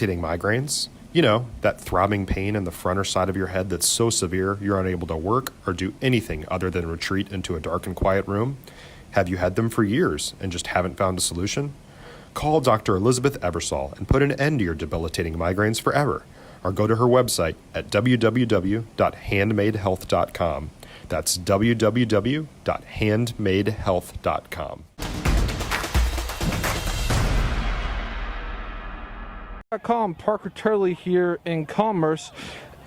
Debilitating migraines? You know, that throbbing pain in the front or side of your head that's so severe you're unable to work or do anything other than retreat into a dark and quiet room? Have you had them for years and just haven't found a solution? Call Dr. Elizabeth Ebersol and put an end to your debilitating migraines forever, or go to her website at www.handmadehealth.com. That's www.handmadehealth.com. Parker Turley here in Commerce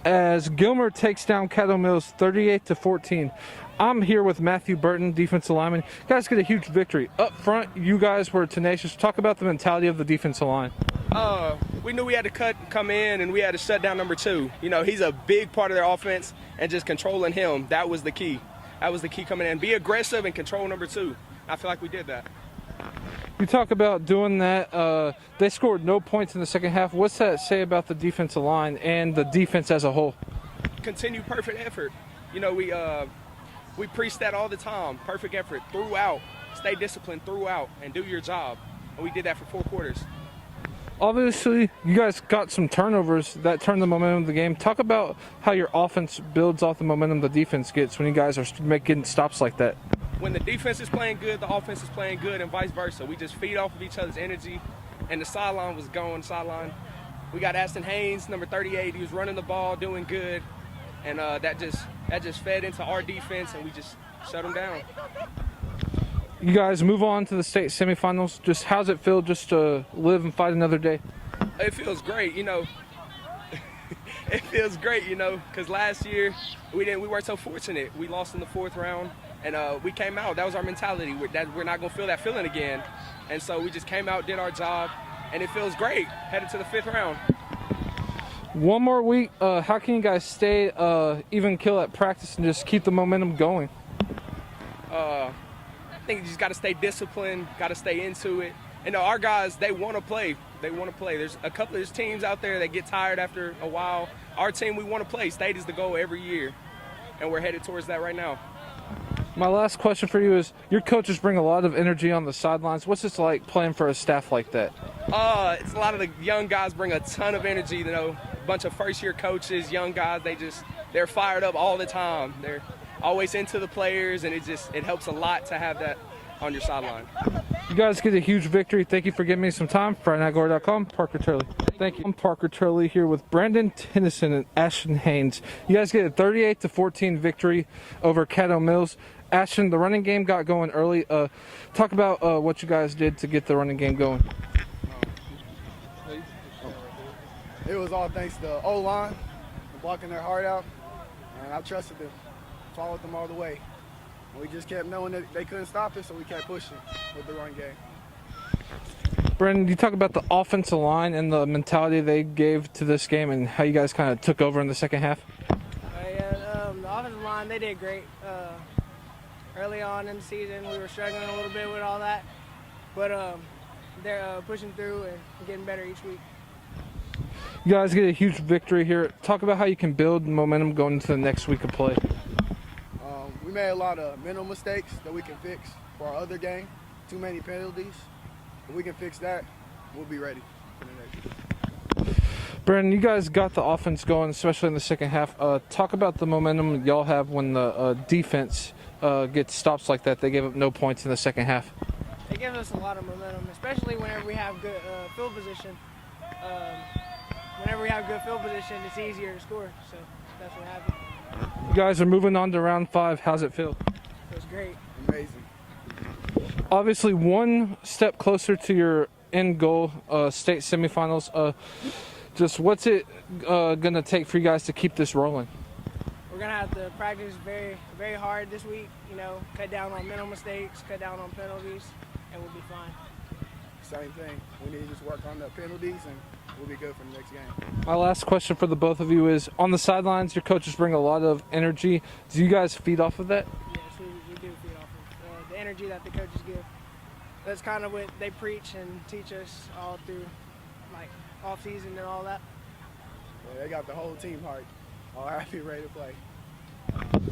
as Gilmer takes down Caddo Mills 38-14. I'm here with Matthew Burton, defensive lineman. You guys get a huge victory. Up front, you guys were tenacious. Talk about the mentality of the defensive line. We knew we had to come in and we had to shut down number 2. You know, he's a big part of their offense, and just controlling him, that was the key. That was the key coming in. Be aggressive and control number 2. I feel like we did that. You talk about doing that. They scored no points in the second half. What's that say about the defensive line and the defense as a whole? Continue perfect effort. You know, we preach that all the time. Perfect effort throughout. Stay disciplined throughout and do your job. And we did that for 4 quarters. Obviously, you guys got some turnovers that turned the momentum of the game. Talk about how your offense builds off the momentum the defense gets when you guys are making stops like that. When the defense is playing good, the offense is playing good, and vice versa. We just feed off of each other's energy, and the sideline was going sideline. We got Ashton Haynes, number 38. He was running the ball, doing good, and that just fed into our defense, and we just shut them down. You guys move on to the state semifinals. Just how's it feel just to live and fight another day? It feels great, you know. It feels great, you know, because last year we weren't so fortunate. We lost in the 4th round. And we came out. That was our mentality. We're not going to feel that feeling again. And so we just came out, did our job, and it feels great headed to the 5th round. One more week. How can you guys stay even kill at practice and just keep the momentum going? I think you just got to stay disciplined, got to stay into it. And our guys, they want to play. They want to play. There's teams out there that get tired after a while. Our team, we want to play. State is the goal every year, and we're headed towards that right now. My last question for you is, your coaches bring a lot of energy on the sidelines. What's it like playing for a staff like that? It's a lot of the young guys bring a ton of energy. You know, a bunch of first-year coaches, young guys, they're fired up all the time. They're always into the players, and it helps a lot to have that on your sideline. You guys get a huge victory. Thank you for giving me some time. FridayNightGlory.com, Parker Turley. Thank you. I'm Parker Turley here with Brandon Tennison and Ashton Haynes. You guys get a 38-14 victory over Caddo Mills. Ashton, the running game got going early. Talk about what you guys did to get the running game going. It was all thanks to O-line, blocking their heart out, and I trusted them, followed them all the way. And we just kept knowing that they couldn't stop us, so we kept pushing with the run game. Brandon, you talk about the offensive line and the mentality they gave to this game and how you guys kind of took over in the second half? The offensive line, they did great. Early on in the season, we were struggling a little bit with all that, but they're pushing through and getting better each week. You guys get a huge victory here. Talk about how you can build momentum going into the next week of play. We made a lot of mental mistakes that we can fix for our other game. Too many penalties. If we can fix that, we'll be ready for the next week. Brandon, you guys got the offense going, especially in the second half. Talk about the momentum y'all have when the defense gets stops like that. They gave up no points in the second half. They give us a lot of momentum, especially whenever we have good field position. Whenever we have good field position, it's easier to score. So that's what happened. You guys are moving on to round 5. How's it feel? Feels great. Amazing. Obviously, one step closer to your end goal, state semifinals. Just what's it going to take for you guys to keep this rolling? We're going to have to practice very, very hard this week, you know, cut down on mental mistakes, cut down on penalties, and we'll be fine. Same thing. We need to just work on the penalties, and we'll be good for the next game. My last question for the both of you is, on the sidelines, your coaches bring a lot of energy. Do you guys feed off of that? Yes, we do feed off of the energy that the coaches give. That's kind of what they preach and teach us all through, like, off-season and all that. Yeah, they got the whole team heart, all happy, ready to play.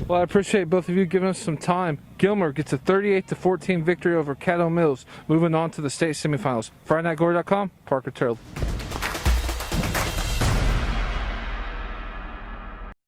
Well, I appreciate both of you giving us some time. Gilmer gets a 38-14 victory over Caddo Mills, moving on to the state semifinals. FridayNightGlory.com, Parker Turley.